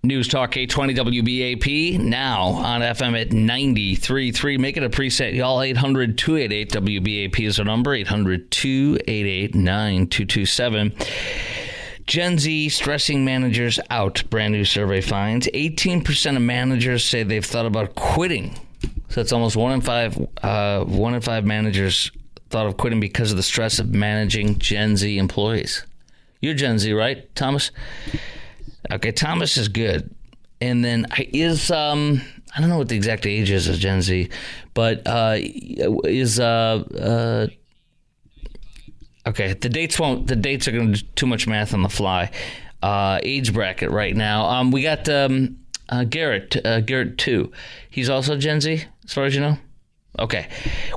News Talk 820 WBAP, now on FM at 93.3. Make it a preset, y'all. 800-288-WBAP is our number, 800-288-9227. Gen Z stressing managers out, brand new survey finds. 18% of managers say they've thought about quitting. So it's almost 1 in 5 managers thought of quitting because of the stress of managing Gen Z employees. You're Gen Z, right, Thomas? Okay, Thomas is good. And then I don't know what the exact age is of Gen Z, but okay, the dates are going to do too much math on the fly. Age bracket right now. We got Garrett 2. He's also Gen Z, as far as you know? Okay.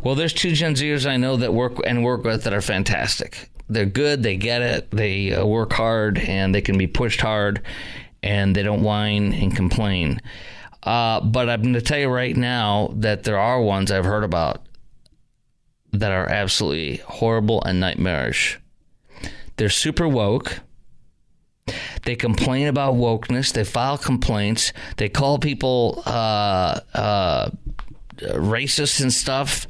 Well, there's 2 Gen Zers I know that work with that are fantastic. They're good, they get it, they work hard, and they can be pushed hard, and they don't whine and complain. But I'm going to tell you right now that there are ones I've heard about that are absolutely horrible and nightmarish. They're super woke. They complain about wokeness. They file complaints. They call people racist and stuff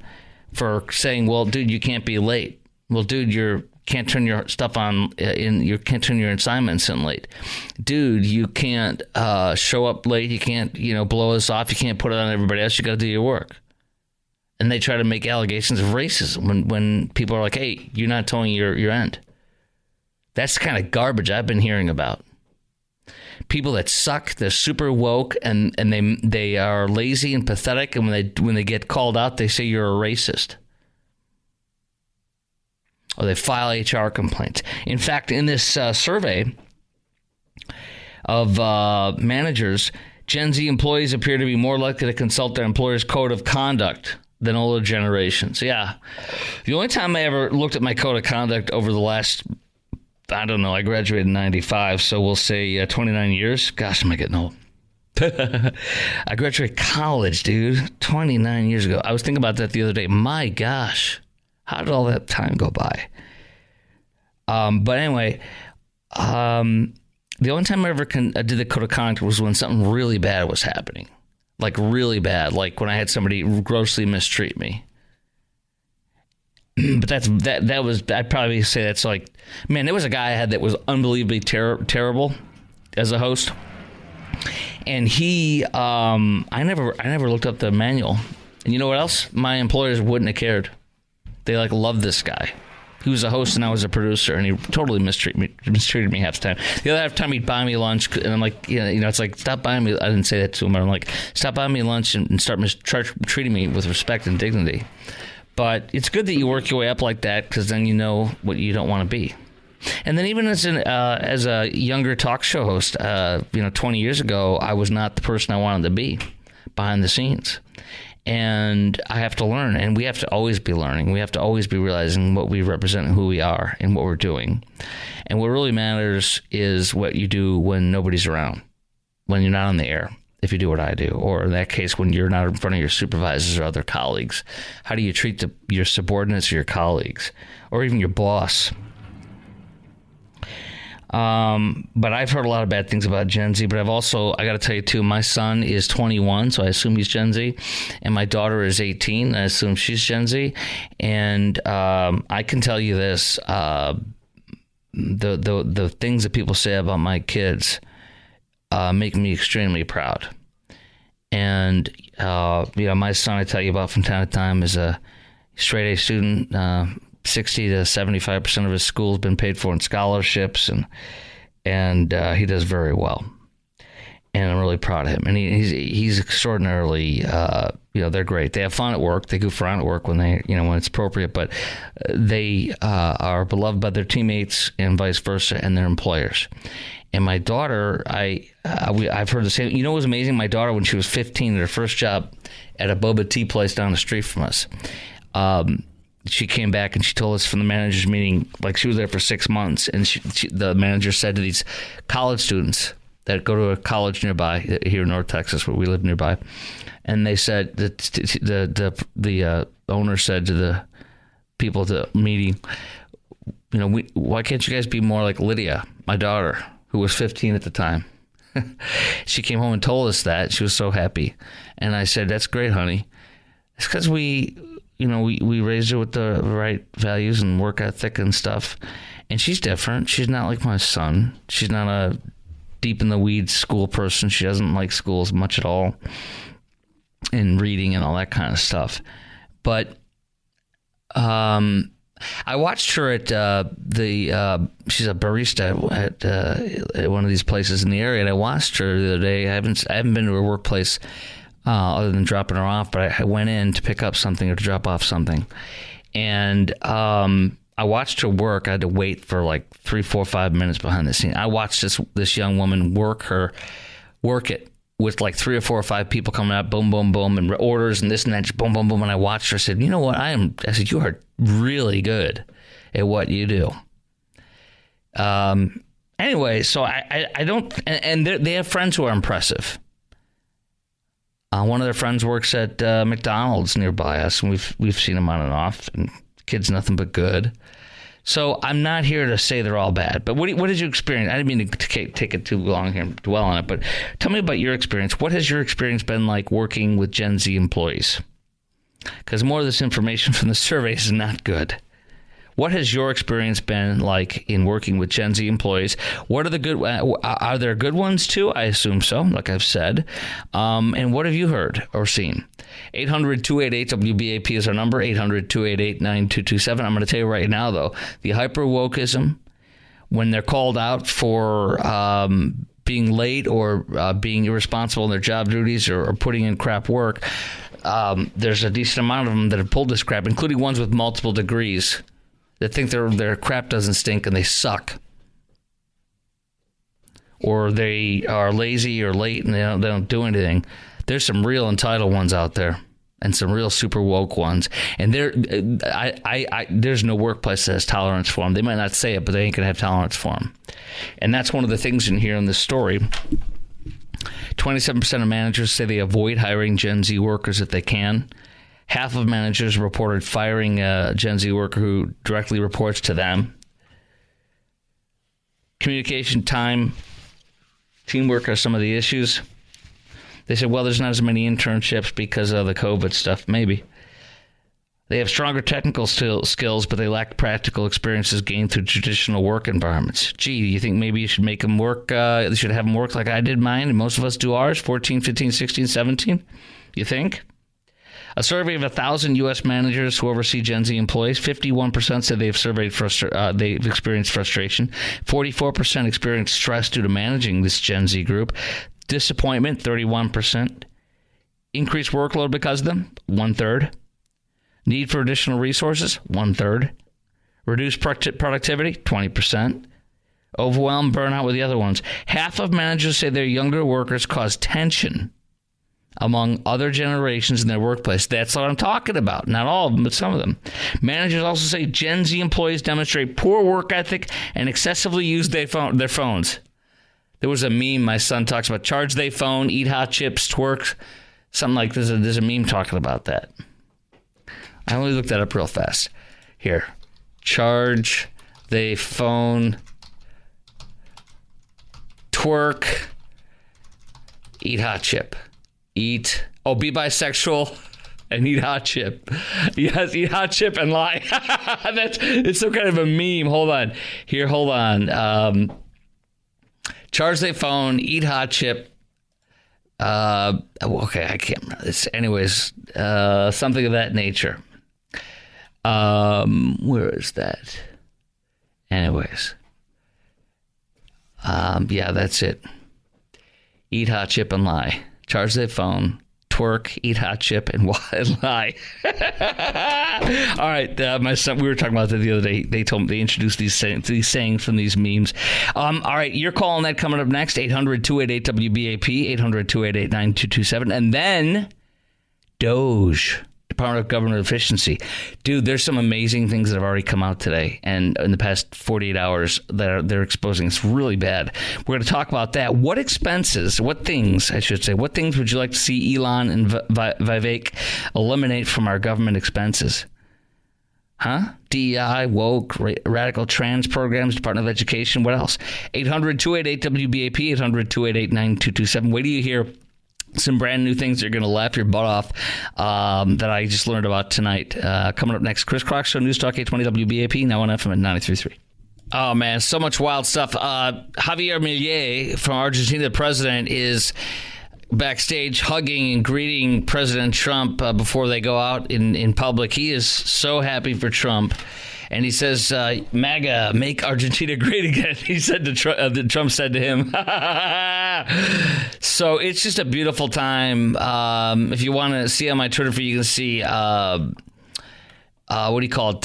for saying, well, dude, you can't be late. Well, dude, you can't turn your stuff on, you can't turn your assignments in late. Dude, you can't show up late. You can't, blow us off. You can't put it on everybody else. You got to do your work. And they try to make allegations of racism when people are like, hey, you're not towing your end. That's the kind of garbage I've been hearing about. People that suck, they're super woke, and they are lazy and pathetic, and when they get called out, they say you're a racist. Or they file HR complaints. In fact, in this survey of managers, Gen Z employees appear to be more likely to consult their employer's code of conduct than older generations. Yeah. The only time I ever looked at my code of conduct over the last, I don't know, I graduated in 95, so we'll say 29 years. Gosh, am I getting old? I graduated college, dude, 29 years ago. I was thinking about that the other day. My gosh. How did all that time go by? But anyway, the only time I ever did the code of conduct was when something really bad was happening. Like really bad. Like when I had somebody grossly mistreat me. But that was, I'd probably say that's like, man, there was a guy I had that was unbelievably terrible as a host. And he, I never looked up the manual. And you know what else? My employers wouldn't have cared. They loved this guy. He was a host and I was a producer, and he totally mistreated me half the time. The other half the time he'd buy me lunch, and I'm like, it's like, stop buying me. I didn't say that to him, but I'm like, stop buying me lunch and start treating me with respect and dignity. But it's good that you work your way up like that, because then you know what you don't want to be. And then even as a younger talk show host, 20 years ago, I was not the person I wanted to be behind the scenes. And I have to learn, and we have to always be learning. We have to always be realizing what we represent and who we are and what we're doing. And what really matters is what you do when nobody's around, when you're not on the air, if you do what I do, or in that case, when you're not in front of your supervisors or other colleagues. How do you treat your subordinates or your colleagues, or even your boss? But I've heard a lot of bad things about Gen Z, but I got to tell you too, my son is 21, so I assume he's Gen Z, and my daughter is 18, I assume she's Gen Z, and I can tell you this, the things that people say about my kids make me extremely proud. And, my son, I tell you about from time to time, is a straight A student, 60 to 75% of his school has been paid for in scholarships, and he does very well. And I'm really proud of him. And he's extraordinarily, they're great. They have fun at work. They goof around at work when when it's appropriate. But they are beloved by their teammates and vice versa, and their employers. And my daughter, I've heard the same. You know what was amazing? My daughter, when she was 15, at her first job at a boba tea place down the street from us, she came back and she told us from the manager's meeting, like she was there for 6 months, and the manager said to these college students that go to a college nearby here in North Texas, where we live nearby, and they said that the owner said to the people at the meeting, why can't you guys be more like Lydia, my daughter, who was 15 at the time? She came home and told us that. She was so happy. And I said, that's great, honey. It's because we raised her with the right values and work ethic and stuff. And she's different. She's not like my son. She's not a deep in the weeds school person. She doesn't like school as much at all, and reading and all that kind of stuff. But I watched her at she's a barista at one of these places in the area, and I watched her the other day. I haven't been to her workplace other than dropping her off, but I went in to pick up something or to drop off something, and I watched her work. I had to wait for like 3, 4, 5 minutes behind the scene. I watched this young woman work it with like 3 or 4 or 5 people coming out, boom, boom, boom, and orders and this and that, just boom, boom, boom. And I watched her. Said, you know what? I said, you are really good at what you do. Anyway, so I don't, and they have friends who are impressive. One of their friends works at McDonald's nearby us, and we've seen him on and off, and the kid's nothing but good. So I'm not here to say they're all bad, but what did you experience? I didn't mean to take it too long here and dwell on it, but tell me about your experience. What has your experience been like working with Gen Z employees? Because more of this information from the surveys is not good. What has your experience been like in working with Gen Z employees? What are the good? Are there good ones too? I assume so, like I've said. And what have you heard or seen? 800-288-WBAP is our number, 800-288-9227. I'm going to tell you right now, though, the hyper-wokeism, when they're called out for being late or being irresponsible in their job duties or putting in crap work, there's a decent amount of them that have pulled this crap, including ones with multiple degrees that think their crap doesn't stink and they suck. Or they are lazy or late and they don't do anything. There's some real entitled ones out there and some real super woke ones. And there's no workplace that has tolerance for them. They might not say it, but they ain't going to have tolerance for them. And that's one of the things in here in this story. 27% of managers say they avoid hiring Gen Z workers if they can. Half of managers reported firing a Gen Z worker who directly reports to them. Communication, time, teamwork are some of the issues. They said, well, there's not as many internships because of the COVID stuff. Maybe. They have stronger technical skills, but they lack practical experiences gained through traditional work environments. Gee, do you think maybe you should make them work? You should have them work like I did mine, and most of us do ours, 14, 15, 16, 17? You think? A survey of 1,000 U.S. managers who oversee Gen Z employees, 51% said they've experienced frustration. 44% experienced stress due to managing this Gen Z group. Disappointment, 31%. Increased workload because of them, 1/3. Need for additional resources, 1/3. Reduced productivity, 20%. Overwhelm, burnout with the other ones. Half of managers say their younger workers cause tension among other generations in their workplace. That's what I'm talking about. Not all of them, but some of them. Managers also say Gen Z employees demonstrate poor work ethic and excessively use their phones. There was a meme my son talks about. Charge they phone, eat hot chips, twerk. Something like this. There's a meme talking about that. I only looked that up real fast. Here. Charge they phone, twerk, eat hot chip. Be bisexual and eat hot chip. Yes, eat hot chip and lie. It's some kind of a meme. Hold on. Charge their phone, eat hot chip. Okay, I can't remember this. Anyways, something of that nature. Where is that? Anyways. Yeah, that's it. Eat hot chip and lie. Charge their phone, twerk, eat hot chip, and lie. All right, my son. We were talking about that the other day. They introduced these sayings from these memes. All right, you're calling that coming up next. 800-288-WBAP, 800-288-9227, and then Doge. Department of Government Efficiency. Dude, there's some amazing things that have already come out today and in the past 48 hours that they're exposing. It's really bad. We're going to talk about that. What things would you like to see Elon and Vivek eliminate from our government expenses? DEI, woke, radical trans programs, Department of Education. What else? 800-288-WBAP, 800-288-9227. Wait till you hear some brand new things that are going to laugh your butt off that I just learned about tonight. Coming up next, Chris Crock Show, News Talk 820 WBAP, now on FM at 93.3. Oh, man, so much wild stuff. Javier Milei from Argentina, the president, is backstage hugging and greeting President Trump before they go out in public. He is so happy for Trump. And he says, MAGA, make Argentina great again. He said to Trump said to him. So it's just a beautiful time. If you want to see on my Twitter feed, you can see, what do you call it?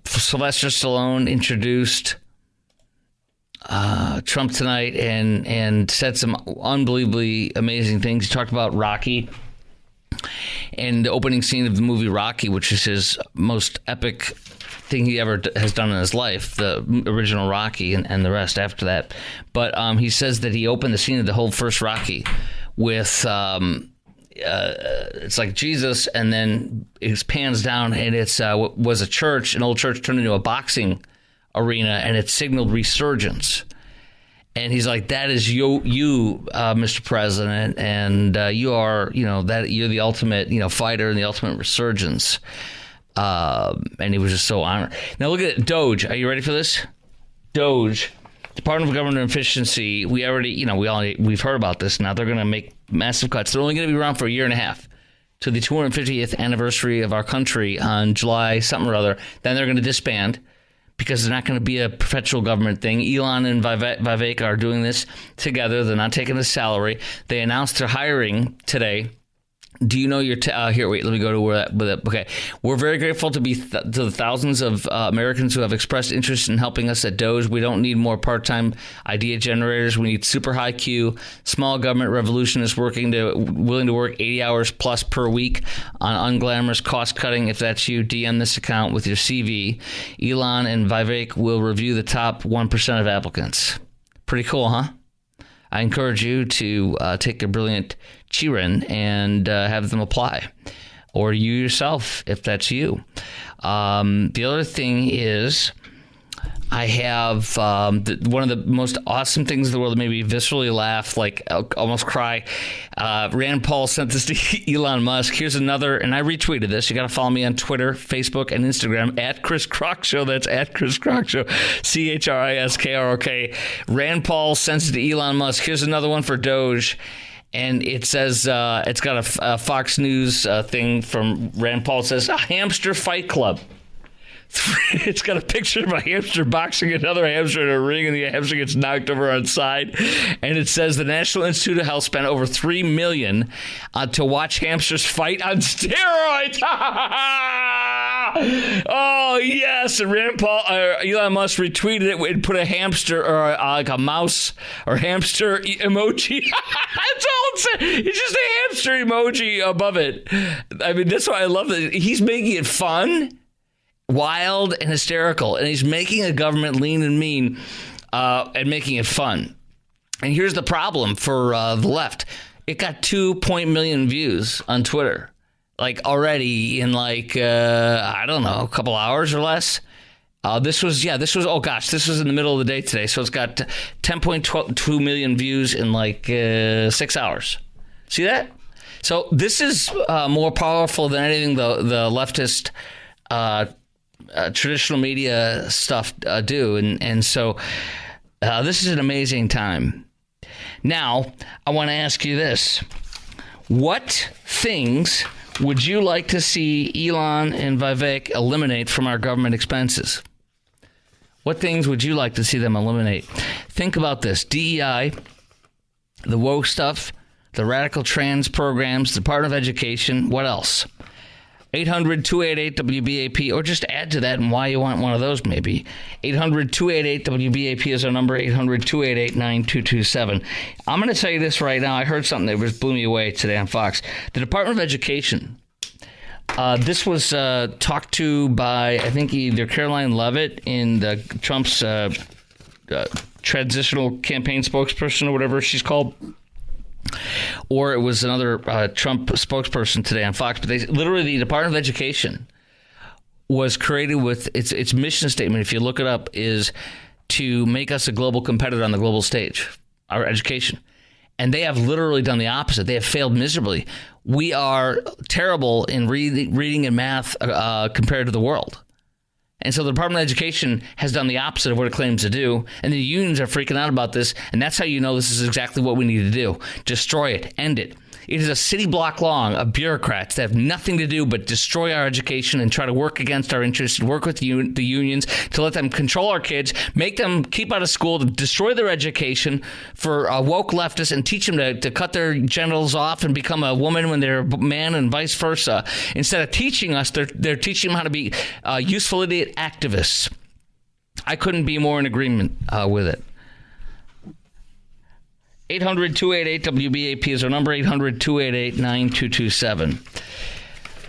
Sylvester Stallone introduced Trump tonight and said some unbelievably amazing things. He talked about Rocky and the opening scene of the movie Rocky, which is his most epic thing he ever has done in his life, the original Rocky and the rest after that. But he says that he opened the scene of the whole first Rocky with it's like Jesus, and then it pans down, and it's was a church, an old church turned into a boxing arena, and it signaled resurgence. And he's like, that is you, Mr. President, and you are, that you're the ultimate, fighter and the ultimate resurgence. And he was just so honored. Now look at Doge. Are you ready for this? Doge, Department of Government Efficiency. We already, we've heard about this. Now they're going to make massive cuts. They're only going to be around for a year and a half to the 250th anniversary of our country on July something or other. Then they're going to disband, because they're not going to be a perpetual government thing. Elon and Vivek are doing this together. They're not taking a salary. They announced they're hiring today. Do you know your here? Wait, let me go to where that. Okay, we're very grateful to to the thousands of Americans who have expressed interest in helping us at Doge. We don't need more part-time idea generators. We need super high Q. Small government revolution is willing to work 80 hours plus per week on unglamorous cost cutting. If that's you, DM this account with your CV. Elon and Vivek will review the top 1% of applicants. Pretty cool, huh? I encourage you to take a brilliant Chirin and have them apply, or you yourself, if that's you. The other thing is, I have one of the most awesome things in the world that made me viscerally laugh, like almost cry. Rand Paul sent this to Elon Musk. Here's another, and I retweeted this. You got to follow me on Twitter, Facebook, and Instagram at Chris Crock Show. That's at Chris Crock Show, CHRISKROK. Rand Paul sends it to Elon Musk. Here's another one for Doge. And it says, it's got a Fox News thing from Rand Paul. It says, a hamster fight club. It's got a picture of a hamster boxing another hamster in a ring, and the hamster gets knocked over on side. And it says the National Institute of Health spent over $3 million to watch hamsters fight on steroids. Oh yes! And Rand Paul, Elon Musk retweeted it and put a hamster or like a mouse or hamster emoji. That's all it's saying. It's just a hamster emoji above it. I mean, that's why I love it. He's making it fun, wild, and hysterical, and he's making a government lean and mean and making it fun. And here's the problem for the left. It got 2 million views on Twitter, like already in I don't know, a couple hours or less. This was in the middle of the day today, so it's got 10.2 million views in 6 hours. See that? So this is more powerful than anything the leftist traditional media stuff do, and so this is an amazing time. Now, I want to ask you this. What things would you like to see Elon and Vivek eliminate from our government expenses? What things would you like to see them eliminate? Think about this. DEI, the woke stuff, the radical trans programs, the Department of Education, what else? 800-288-WBAP, or just add to that and why you want one of those maybe. 800-288-WBAP is our number, 800-288-9227. I'm going to tell you this right now. I heard something that just blew me away today on Fox. The Department of Education, this was talked to by, I think, either Caroline Leavitt in Trump's transitional campaign spokesperson or whatever she's called, or it was another Trump spokesperson today on Fox. But the Department of Education was created with its mission statement, if you look it up, is to make us a global competitor on the global stage, our education. And they have literally done the opposite. They have failed miserably. We are terrible in reading and math compared to the world. And so the Department of Education has done the opposite of what it claims to do. And the unions are freaking out about this. And that's how you know this is exactly what we need to do. Destroy it. End it. It is a city block long of bureaucrats that have nothing to do but destroy our education and try to work against our interests, work with the unions to let them control our kids, make them keep out of school, to destroy their education for woke leftists and teach them to cut their genitals off and become a woman when they're a man and vice versa. Instead of teaching us, they're teaching them how to be useful idiot activists. I couldn't be more in agreement with it. 800-288-WBAP is our number, 800-288-9227.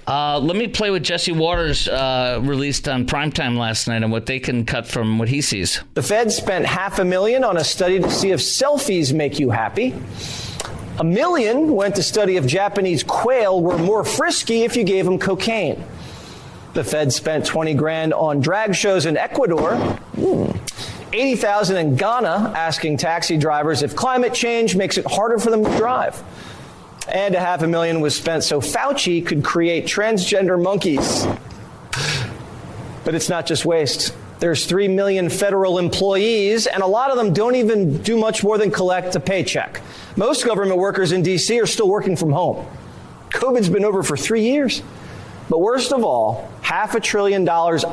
Let me play with Jesse Waters, released on Primetime last night, and what they can cut from what he sees. The Fed spent $500,000 on a study to see if selfies make you happy. $1 million went to study if Japanese quail were more frisky if you gave them cocaine. The Fed spent $20,000 on drag shows in Ecuador. $80,000 in Ghana asking taxi drivers if climate change makes it harder for them to drive. And $500,000 was spent so Fauci could create transgender monkeys. But it's not just waste. There's 3 million federal employees, and a lot of them don't even do much more than collect a paycheck. Most government workers in D.C. are still working from home. COVID's been over for 3 years. But worst of all, $500 billion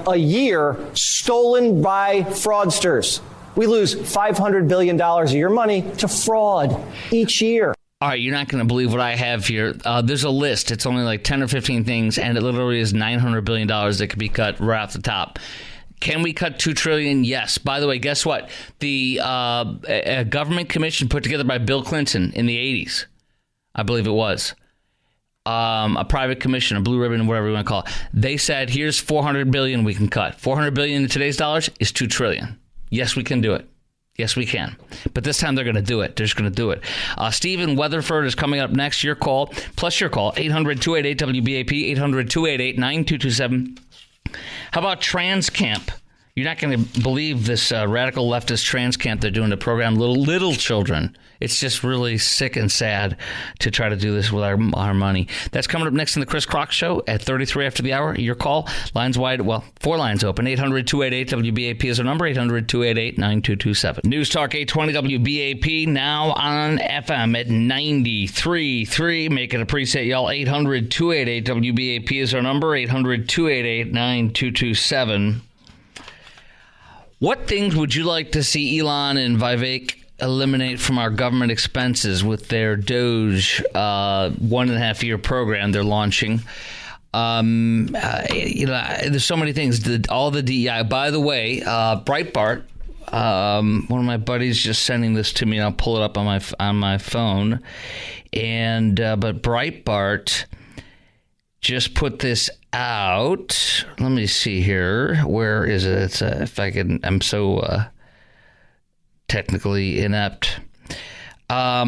a year stolen by fraudsters. We lose $500 billion of your money to fraud each year. All right, you're not going to believe what I have here. There's a list. It's only like 10 or 15 things, and it literally is $900 billion that could be cut right off the top. Can we cut $2 trillion? Yes. By the way, guess what? The a government commission put together by Bill Clinton in the 80s, I believe it was. A private commission, a blue ribbon, whatever you want to call it. They said, here's $400 billion we can cut. $400 billion in today's dollars is $2 trillion. Yes, we can do it. Yes, we can. But this time they're going to do it. They're just going to do it. Stephen Weatherford is coming up next. Your call, plus your call, 800-288-WBAP, 800-288-9227. How about Trans Camp? You're not going to believe this radical leftist trans camp they're doing to program little children. It's just really sick and sad to try to do this with our money. That's coming up next in the Chris Crock Show at 33 after the hour. Your call. Lines wide. Well, 4 lines open. 800-288-WBAP is our number. 800-288-9227. News Talk 820 WBAP now on FM at 93.3. Make it a preset, y'all. 800-288-WBAP is our number. 800-288-9227. What things would you like to see Elon and Vivek eliminate from our government expenses with their Doge 1.5 year program they're launching? There's so many things. All the DEI. By the way, Breitbart. One of my buddies just sending this to me, and I'll pull it up on my phone. And but Breitbart just put this out. Let me see here. Where is it? It's, if I can, I'm so technically inept. I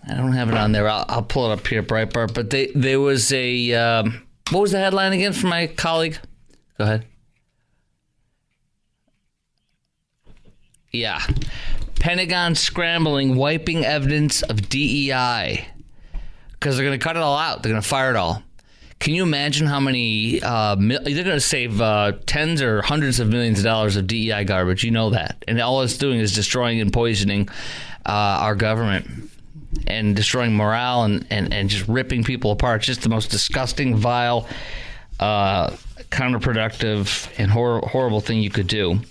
don't have it on there. I'll pull it up here, Breitbart. But there was a what was the headline again from my colleague? Go ahead. Yeah, Pentagon scrambling, wiping evidence of DEI because they're going to cut it all out. They're going to fire it all. Can you imagine how many they're going to save tens or hundreds of millions of dollars of DEI garbage? You know that. And all it's doing is destroying and poisoning our government and destroying morale and just ripping people apart. It's just the most disgusting, vile, counterproductive, and horrible thing you could do.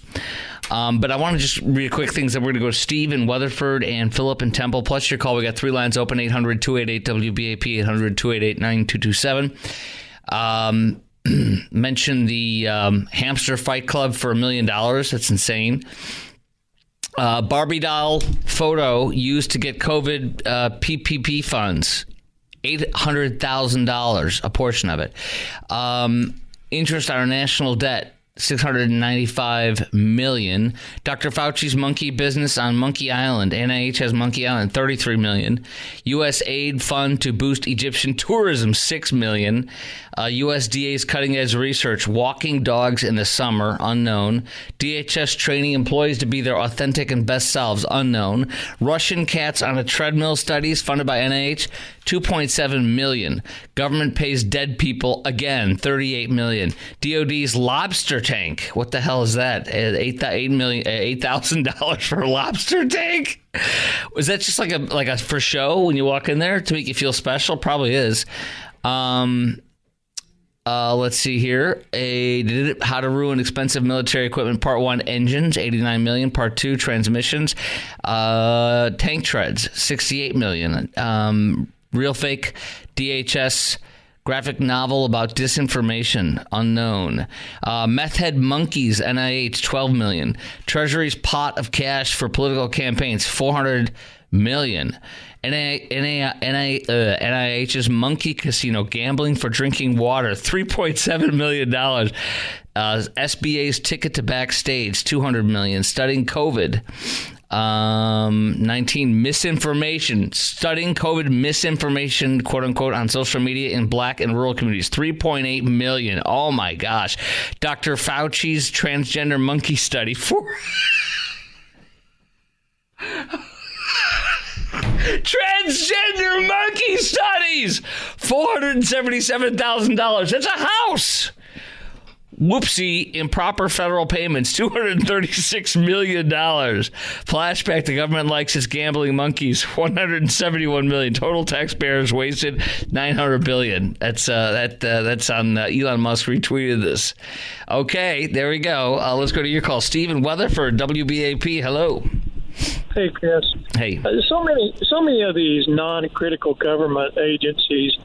But I want to just read quick things that we're going to go to Steve in Weatherford and Philip in Temple. Plus your call. We got 3 lines open, 800-288-WBAP, 800-288-9227. Mention the Hamster Fight Club for $1 million. That's insane. Barbie doll photo used to get COVID PPP funds, $800,000, a portion of it. Interest on our national debt. $695 million. Dr. Fauci's monkey business on Monkey Island. NIH has Monkey Island, $33 million. U.S. aid fund to boost Egyptian tourism, $6 million. USDA's cutting-edge research, walking dogs in the summer, unknown. DHS training employees to be their authentic and best selves, unknown. Russian cats on a treadmill studies funded by NIH, $2.7 million. Government pays dead people again, $38 million. DOD's lobster tank. What the hell is that? $8,000 for a lobster tank? Was that just like a for show when you walk in there to make you feel special? Probably is. Let's see here. How to Ruin Expensive Military Equipment, Part 1, engines, $89 million. Part 2, transmissions. Tank treads, $68 million. Real fake DHS graphic novel about disinformation, unknown. Meth head monkeys, NIH, $12 million. Treasury's pot of cash for political campaigns, $400 million. NIH's monkey casino, gambling for drinking water, $3.7 million. SBA's ticket to backstage, $200 million. Studying COVID. 19, misinformation, studying COVID misinformation, quote unquote, on social media in black and rural communities, 3.8 million. Oh my gosh. Dr. Fauci's transgender monkey study, transgender monkey studies, $477,000. That's a house. Whoopsie, improper federal payments, $236 million. Flashback, the government likes its gambling monkeys, $171 million. Total taxpayers wasted $900 billion. That's on Elon Musk retweeted this. Okay, there we go. Let's go to your call. Stephen Weatherford, WBAP. Hello. Hey, Chris. Hey. So many of these non-critical government agencies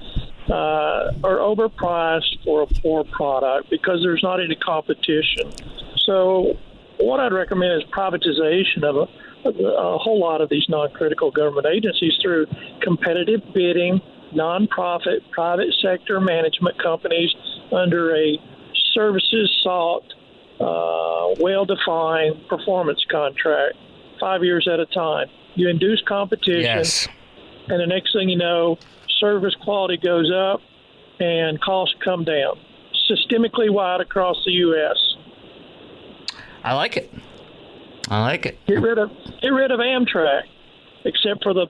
are overpriced for a poor product because there's not any competition. So what I'd recommend is privatization of a whole lot of these non-critical government agencies through competitive bidding, nonprofit, private sector management companies under a services sought, well-defined performance contract, 5 years at a time. You induce competition, yes, and the next thing you know, service quality goes up and costs come down systemically wide across the U.S. I like it. Get rid of Amtrak, except for the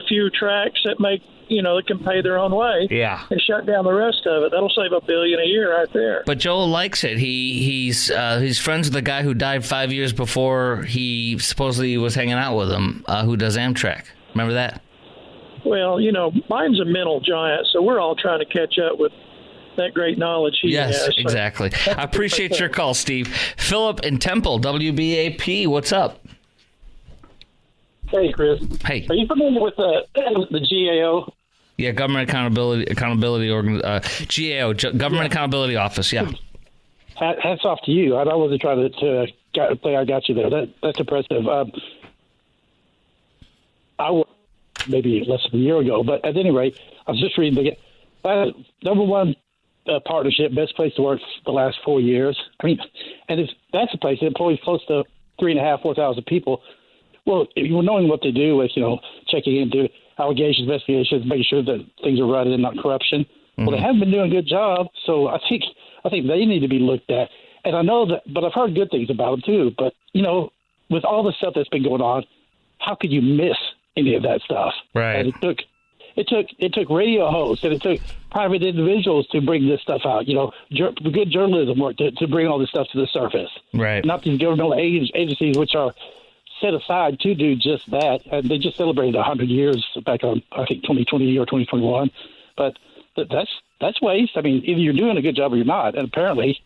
few tracks that that can pay their own way. Yeah. And shut down the rest of it. That'll save $1 billion a year right there. But Joel likes it. He's friends with the guy who died 5 years before he supposedly was hanging out with him, who does Amtrak. Remember that? Well, Biden's a mental giant, so we're all trying to catch up with that great knowledge he has. Yes, exactly. I appreciate your call, Steve. Philip in Temple, WBAP, what's up? Hey, Chris. Hey. Are you familiar with the GAO? Yeah, Government Accountability GAO, Government Accountability Office, yeah. Hats off to you. I wasn't trying to play I got you there. That's impressive. I was maybe less than a year ago, but at any rate, I was just reading the number one partnership, best place to work the last 4 years. I mean, and that's a place that employs close to 3,500, 4,000 people. Well, if you're knowing what they do with, checking into allegations, investigations, making sure that things are right and not corruption. Mm-hmm. Well, they haven't been doing a good job, so I think they need to be looked at. And I know that, but I've heard good things about them too. But with all the stuff that's been going on, how could you miss any of that stuff? Right. And it took radio hosts and it took private individuals to bring this stuff out. Good journalism work to bring all this stuff to the surface. Right. Not these governmental agencies which are set aside to do just that. And they just celebrated 100 years back on, I think, 2020 or 2021. But that's waste. I mean, either you're doing a good job or you're not. And apparently,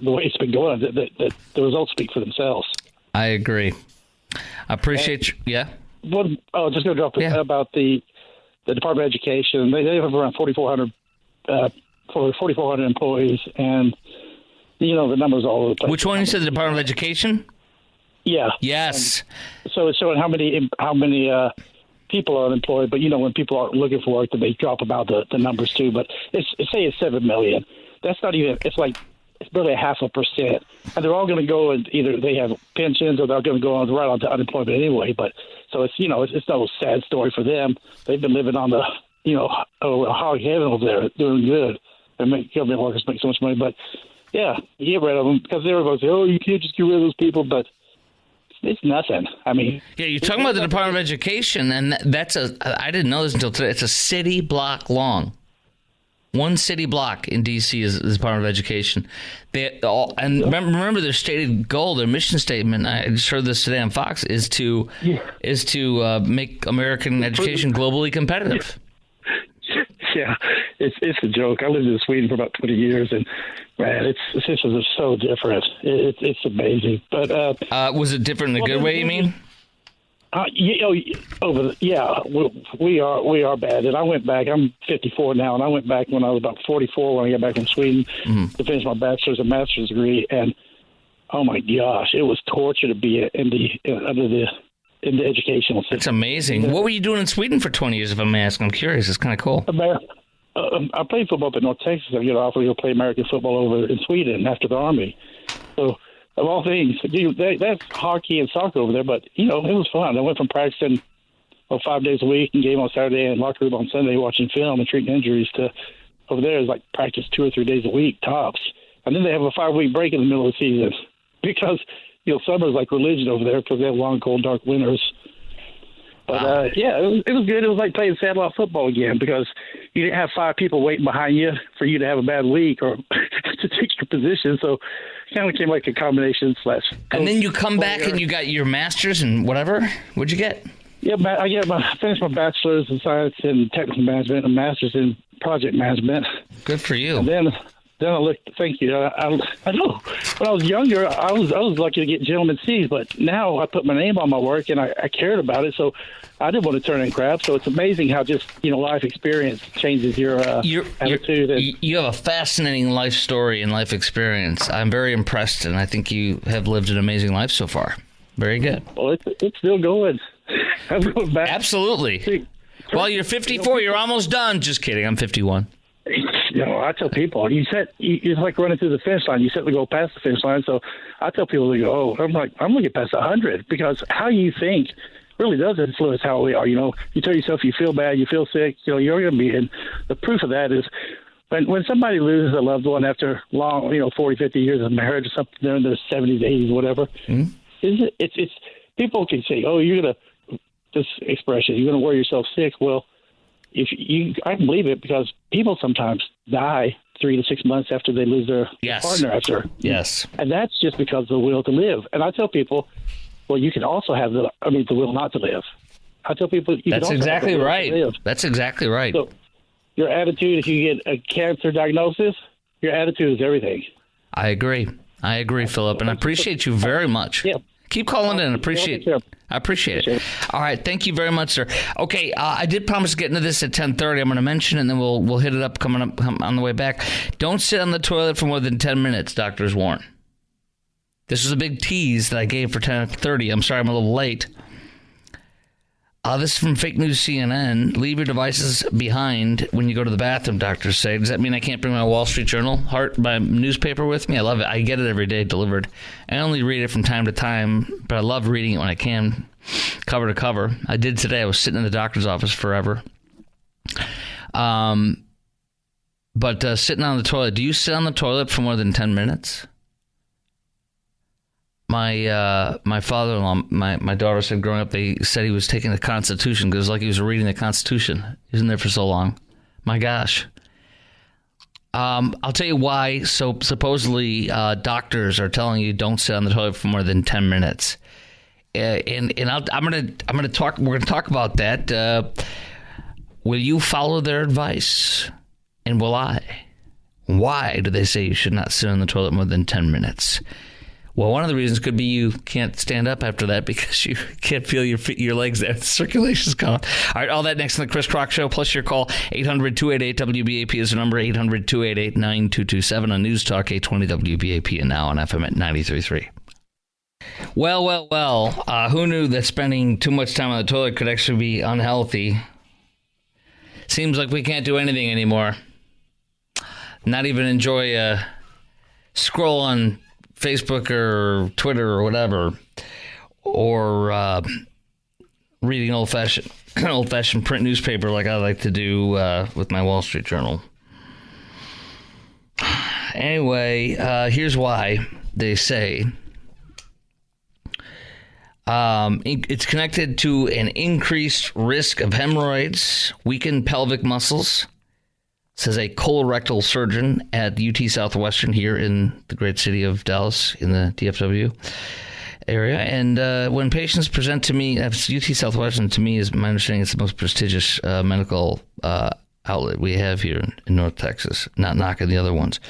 the way it's been going, the results speak for themselves. I agree. I appreciate you. Yeah. Just going to drop about the Department of Education. They have around 4,400 employees, and the numbers all over the place. Which one you said? The Department of Education? Yeah. Yes. And so it's showing how many people are unemployed, but when people aren't looking for work, then they drop about the numbers too. But it's 7 million. That's not even. It's like it's barely 0.5%. And they're all going to go, and either they have pensions or they're going to go on right onto unemployment anyway. But so it's, it's no sad story for them. They've been living on the, hog heaven over there, doing good. And government workers make so much money. But yeah, you get rid of them because everybody says, oh, you can't just get rid of those people. But it's nothing. I mean, yeah, you're talking about the Department of Education, and I didn't know this until today. It's a city block long. One city block in D.C. is the Department of Education. Remember their stated goal, their mission statement. I just heard this today on Fox is to make American education globally competitive. Yeah, it's a joke. I lived in Sweden for about 20 years, and man, systems are so different. It's amazing. But was it different in a good way? You mean? We are bad. And I went back. I'm 54 now, and I went back when I was about 44 when I got back from Sweden to finish my bachelor's and master's degree. And oh my gosh, it was torture to be in the educational system. It's amazing. What were you doing in Sweden for 20 years? If I'm asking, I'm curious. It's kind of cool. I played football up in North Texas. I get offered to go play American football over in Sweden after the Army. So. Of all things, that's hockey and soccer over there, but, it was fun. I went from practicing 5 days a week and game on Saturday and locker room on Sunday watching film and treating injuries to over there is like practice 2 or 3 days a week, tops. And then they have a 5-week break in the middle of the season because, summer's like religion over there because they have long, cold, dark winters. But, it was good. It was like playing satellite football again because you didn't have 5 people waiting behind you for you to have a bad week or to take your position. So it kind of became like a combination / And then you come back and you got your master's and whatever. What'd you get? Yeah, I finished my bachelor's in science and technical management and master's in project management. Good for you. And then I looked. Thank you. I know. When I was younger, I was lucky to get gentleman C's, but now I put my name on my work and I cared about it, so I didn't want to turn in crap. So it's amazing how just life experience changes your attitude. You have a fascinating life story and life experience. I'm very impressed, and I think you have lived an amazing life so far. Very good. Well, it's still going. I'm going back. Absolutely. Well, you're 54. You're almost done. Just kidding. I'm 51. I tell people, it's like running through the finish line. You set to go past the finish line. So I tell people, they go, I'm going to get past 100 because how you think really does influence how we are. You tell yourself you feel bad, you feel sick, you're going to be. And the proof of that is when somebody loses a loved one after long, 40, 50 years of marriage or something, they're in their 70s, 80s, whatever. Mm-hmm. It's people can say, oh, this expression, you're going to wear yourself sick. Well, I can believe it because people sometimes die 3 to 6 months after they lose their partner after. Yes. And that's just because of the will to live. And I tell people, well, you can also have the will not to live. I tell people that's exactly right. That's exactly right. So your attitude, if you get a cancer diagnosis, your attitude is everything. I agree, Philip, and I appreciate you very much. Yeah. Keep calling in. I appreciate it. All right. Thank you very much, sir. Okay. I did promise to get into this at 10:30. I'm going to mention it, and then we'll hit it up coming up on the way back. Don't sit on the toilet for more than 10 minutes, doctors warn. This was a big tease that I gave for 10:30. I'm sorry I'm a little late. This is from Fake News CNN. Leave your devices behind when you go to the bathroom, doctors say. Does that mean I can't bring my Wall Street Journal, my newspaper with me? I love it. I get it every day delivered. I only read it from time to time, but I love reading it when I can, cover to cover. I did today. I was sitting in the doctor's office forever. But sitting on the toilet. Do you sit on the toilet for more than 10 minutes? My father-in-law, my daughter said growing up, they said he was taking the Constitution because like he was reading the Constitution. He was in there for so long. My gosh. I'll tell you why. So supposedly doctors are telling you don't sit on the toilet for more than 10 minutes. And I'm gonna talk. We're gonna talk about that. Will you follow their advice? And will I? Why do they say you should not sit on the toilet more than 10 minutes? Well, one of the reasons could be you can't stand up after that because you can't feel your legs there. The circulation's gone. All right, all that next on the Chris Crock Show, plus your call. 800-288-WBAP is the number, 800-288-9227 on News Talk 820 WBAP and now on FM at 93.3. Well, who knew that spending too much time on the toilet could actually be unhealthy? Seems like we can't do anything anymore. Not even enjoy scroll on Facebook or Twitter or whatever, or reading old-fashioned print newspaper like I like to do with my Wall Street Journal. Anyway, here's why they say it's connected to an increased risk of hemorrhoids, weakened pelvic muscles, says a colorectal surgeon at UT Southwestern here in the great city of Dallas in the DFW area. And when patients present to me, UT Southwestern, to me, is my understanding, it's the most prestigious medical outlet we have here in North Texas, not knocking the other ones.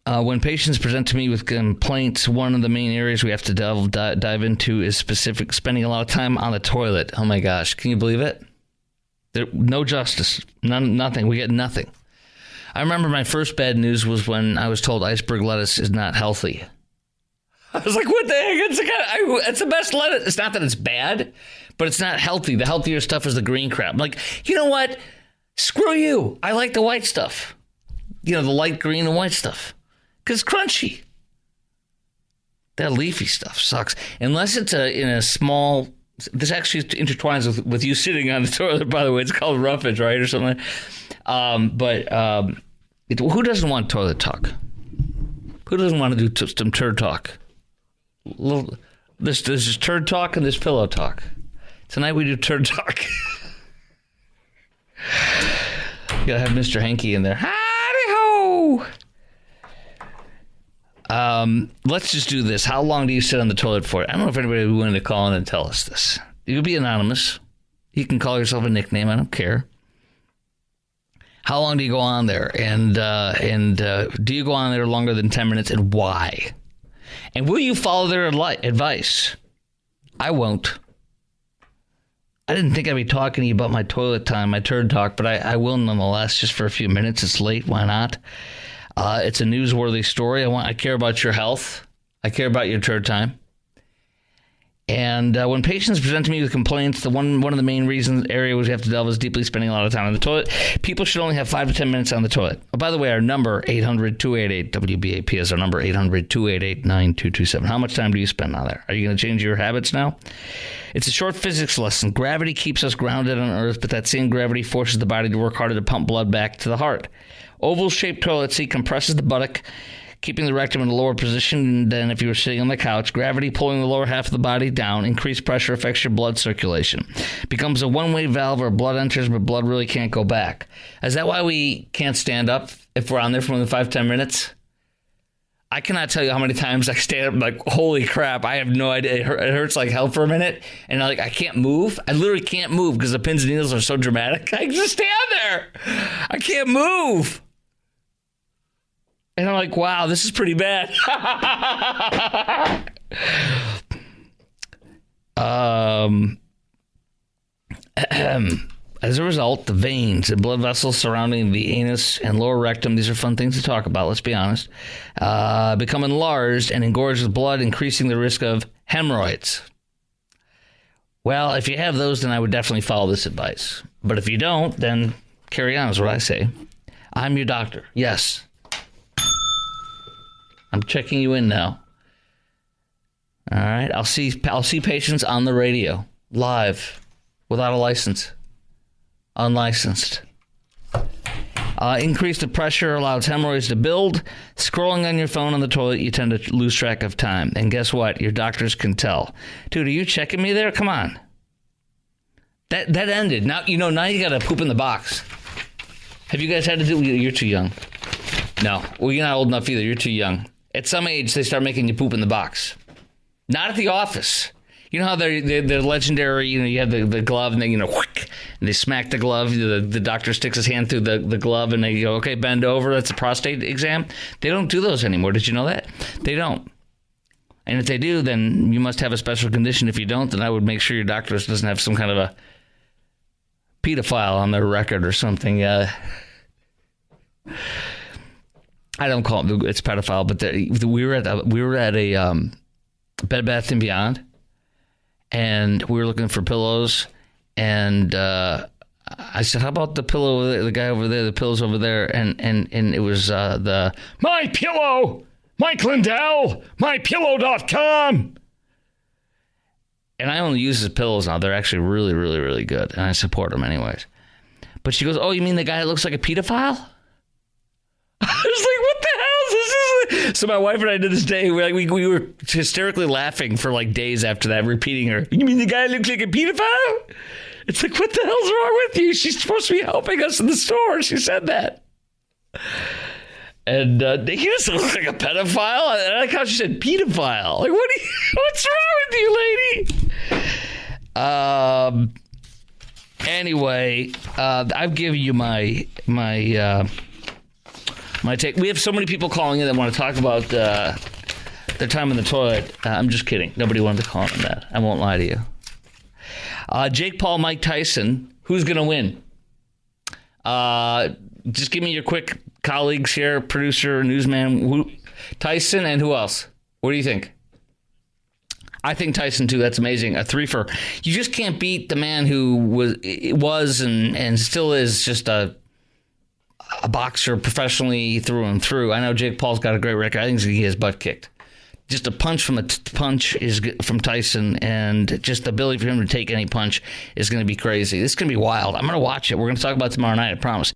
When patients present to me with complaints, one of the main areas we have to dive into is spending a lot of time on the toilet. Oh my gosh, can you believe it? No justice, nothing. We get nothing. I remember my first bad news was when I was told iceberg lettuce is not healthy. I was like, what the heck? It's the best lettuce. It's not that it's bad, but it's not healthy. The healthier stuff is the green crap. I'm like, you know what? Screw you. I like the white stuff. The light green and white stuff. Because it's crunchy. That leafy stuff sucks. Unless it's in a small... This actually intertwines with you sitting on the toilet, by the way. It's called roughage, right? Or something. Who doesn't want toilet talk? Who doesn't want to do some turd talk? There's just turd talk and there's pillow talk. Tonight we do turd talk. Gotta have Mr. Hanky in there. Howdy-ho! Let's just do this. How long do you sit on the toilet for? I don't know if anybody would willing to call in and tell us this. You can be anonymous. You can call yourself a nickname. I don't care. How long do you go on there? And do you go on there longer than 10 minutes, and why? And will you follow their advice? I won't. I didn't think I'd be talking to you about my toilet time, my turd talk, but I will nonetheless, just for a few minutes. It's late. Why not? It's a newsworthy story. I care about your health. I care about your turd time. And when patients present to me with complaints, one of the main areas we have to delve is deeply spending a lot of time on the toilet. People should only have 5 to 10 minutes on the toilet. Oh, by the way, our number, 800-288-WBAP, is our number, 800-288-9227. How much time do you spend on there? Are you going to change your habits now? It's a short physics lesson. Gravity keeps us grounded on Earth, but that same gravity forces the body to work harder to pump blood back to the heart. Oval-shaped toilet seat compresses the buttock, keeping the rectum in a lower position than if you were sitting on the couch. Gravity pulling the lower half of the body down. Increased pressure affects your blood circulation. Becomes a one-way valve where blood enters, but blood really can't go back. Is that why we can't stand up if we're on there for more than 5-10 minutes? I cannot tell you how many times I stand up like, holy crap, I have no idea. It hurts like hell for a minute. And I can't move. I literally can't move because the pins and needles are so dramatic. I just stand there. I can't move. And I'm like, wow, this is pretty bad. As a result, the veins and blood vessels surrounding the anus and lower rectum, these are fun things to talk about, let's be honest, become enlarged and engorged with blood, increasing the risk of hemorrhoids. Well, if you have those, then I would definitely follow this advice. But if you don't, then carry on is what I say. I'm your doctor. Yes. I'm checking you in now. All right. I'll see patients on the radio, live, without a license, unlicensed. Increase the pressure allows hemorrhoids to build. Scrolling on your phone on the toilet, you tend to lose track of time. And guess what? Your doctors can tell. Dude, are you checking me there? Come on. That ended. Now you got to poop in the box. Have you guys had to do? You're too young. No. Well, you're not old enough either. You're too young. At some age, they start making you poop in the box. Not at the office. You know how they're legendary, you have the glove and they, whack, and they smack the glove. The doctor sticks his hand through the glove and they go, okay, bend over. That's a prostate exam. They don't do those anymore. Did you know that? They don't. And if they do, then you must have a special condition. If you don't, then I would make sure your doctor doesn't have some kind of a pedophile on their record or something. I don't call it's pedophile, but we were at a Bed Bath & Beyond, and we were looking for pillows, and I I said, how about the pillow over there, the guy over there, the pillow's over there, and it was the My Pillow, Mike Lindell, MyPillow.com. And I only use his pillows now. They're actually really, really, really good, and I support them anyways. But she goes, oh, you mean the guy that looks like a pedophile? I was like, what the hell is this? So my wife and I did this day, we were hysterically laughing for like days after that, repeating her. You mean the guy looks like a pedophile? It's like, what the hell's wrong with you? She's supposed to be helping us in the store. She said that. And he doesn't look like a pedophile. I like how she said pedophile. Like, what's wrong with you, lady? Anyway, I've given you my take. We have so many people calling in that want to talk about their time in the toilet. I'm just kidding. Nobody wanted to call in on that. I won't lie to you. Jake Paul, Mike Tyson. Who's going to win? Just give me your quick colleagues here, producer, newsman. Tyson and who else? What do you think? I think Tyson, too. That's amazing. A threefer. You just can't beat the man who was and still is just a boxer professionally through and through. I know Jake Paul's got a great record. I think he's going to get his butt kicked. Just a punch from from Tyson, and just the ability for him to take any punch is going to be crazy. This is going to be wild. I'm going to watch it. We're going to talk about it tomorrow night, I promise.